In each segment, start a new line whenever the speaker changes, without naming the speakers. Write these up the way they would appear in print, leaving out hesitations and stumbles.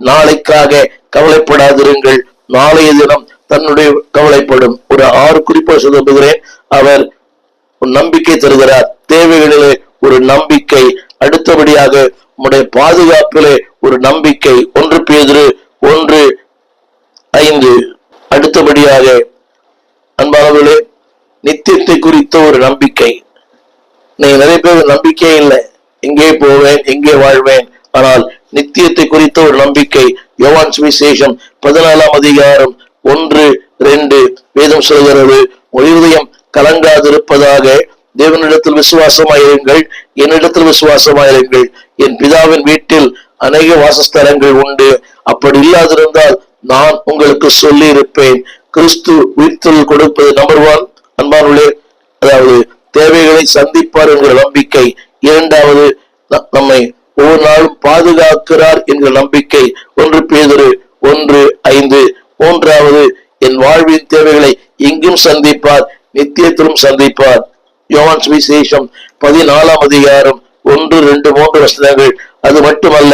நாளைக்காக கவலைப்படாதிருங்கள், நாளைய தினம் தன்னுடைய கவலைப்படும். ஒரு 6 குறிப்பாக சொல்லுகிறேன். அவர் நம்பிக்கை தருகிறார், தேவைகளிலே ஒரு நம்பிக்கை. அடுத்தபடியாக உம்முடைய பாதுகாப்பிலே ஒரு நம்பிக்கை. 1 பேதுரு 1:5. அடுத்தபடியாக அன்பானவர்களே, நித்தியத்தை குறித்த ஒரு நம்பிக்கை. நீங்க நிறைய பேர் நம்பிக்கையே இல்லை, எங்கே போவேன், எங்கே வாழ்வேன். ஆனால் நித்தியத்தை குறித்த ஒரு நம்பிக்கை. யோவான் சுவிசேஷம் 14:1-2 வேதம் சொல்கிறது, உங்கள் இருதயம் கலங்காதிருப்பதாக தேவனிடத்தில் விசுவாசமாயிருங்கள், என்னிடத்தில் விசுவாசமாயிருங்கள். என் பிதாவின் வீட்டில் அநேக வாசஸ்தலங்கள் உண்டு, அப்படி இல்லாதிருந்தால் நான் உங்களுக்கு சொல்லி இருப்பேன். கிறிஸ்து உயிர்த்தெழுதல் கொடுப்பது நம்பர் 1 அன்பானுள்ளே, அதாவது தேவைகளை சந்திப்பார் என்கிற நம்பிக்கை. 2வது, நம்மை ஒவ்வொரு நாளும் பாதுகாக்கிறார் என்கிற நம்பிக்கை. 1 பேதுரு 1:5. 3வது, என் வாழ்வின் தேவைகளை எங்கும் சந்திப்பார், நித்தியத்திலும் சந்திப்பார். யோவான் சுவிசேஷம் 14:1-2-3 வசனங்கள். அது மட்டுமல்ல,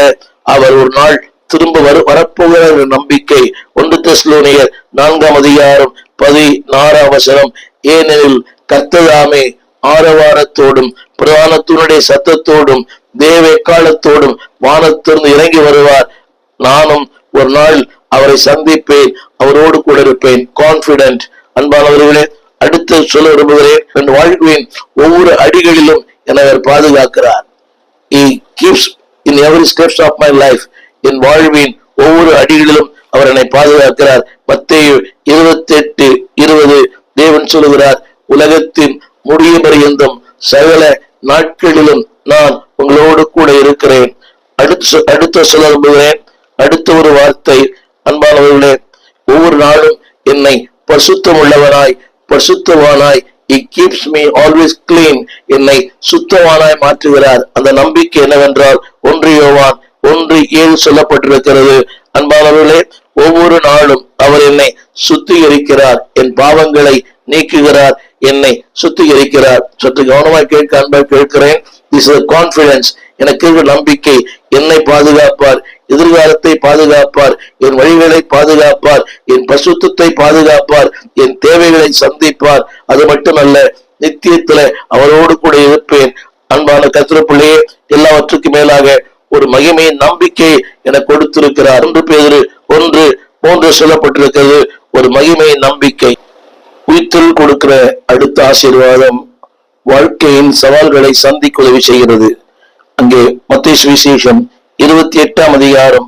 அவர் ஒரு நாள் திரும்ப வரப்போகிற நம்பிக்கை. 1 தெசலோனியர் 4:16 ஏனெனில் கர்த்ததாமே ஆரவாரத்தோடும் பிரதானத்தினுடைய சத்தத்தோடும் தேவ எக்காலத்தோடும் வானத்திலிருந்து இறங்கி வருவார். நானும் ஒரு நாள் அவரை சந்திப்பேன், அவரோடு கூட இருப்பேன். கான்பிடென்ட். அன்பானவர்களே, அடுத்து சொல்ல விரும்புகிறேன், என் வாழ்க்கையின் ஒவ்வொரு அடிகளிலும் என்னை அவர் பாதுகாக்கிறார். He keeps in every steps of my life. என் வாழ்வின் ஒவ்வொரு அடிகளிலும் அவர் என்னை பாதுகாக்கிறார். மத்தேயு 28:20 தேவன் சொல்லுகிறார், உலகத்தின் முடிய பரியந்தம் சகல நாட்களிலும் நான் உங்களோடு கூட இருக்கிறேன். அடுத்த சொல்ல விரும்புகிறேன், அடுத்த ஒரு வார்த்தை. அன்பானவர்களே, ஒவ்வொரு நாளும் என்னை பரிசுத்தம் உள்ளவனாய் பரிசுத்தவானாய், He keeps me always clean, என்னை சுத்தவானாய் மாற்றுகிறார். அந்த நம்பிக்கை என்னவென்றால் 1 யோவான் 1:7 சொல்லப்பட்டிருக்கிறது. அன்பானவர்களே, ஒவ்வொரு நாளும் அவர் என்னை சுத்திகரிக்கிறார், என் பாவங்களை நீக்குகிறார், என்னை சுத்திகரிக்கிறார். சற்று கவனமாய் கேட்க அன்பாய் கேட்கிறேன். This is a confidence. எனக்கு நம்பிக்கை, என்னை பாதுகாப்பார், எதிர்காலத்தை பாதுகாப்பார், என் வழிகளை பாதுகாப்பார், என் பரிசுத்தத்தை பாதுகாப்பார், என் தேவைகளை சந்திப்பார். அது மட்டுமல்ல, நித்தியத்தில அவரோடு கூட இருப்பேன். அன்பான கர்த்தருடைய பிள்ளையே, எல்லாவற்றுக்கும் மேலாக ஒரு மகிமையின் நம்பிக்கை எனக்கு கொடுத்திருக்கிறார். 1 பேதுரு 1:3 சொல்லப்பட்டிருக்கிறது, ஒரு மகிமையின் நம்பிக்கை. உயிர்த்தெழுதல் கொடுக்கிற அடுத்த ஆசீர்வாதம் வாழ்க்கையின் சவால்களை சந்திக்க உதவி செய்கிறது. அங்கே மத்தேயு சுவிசேஷம் 28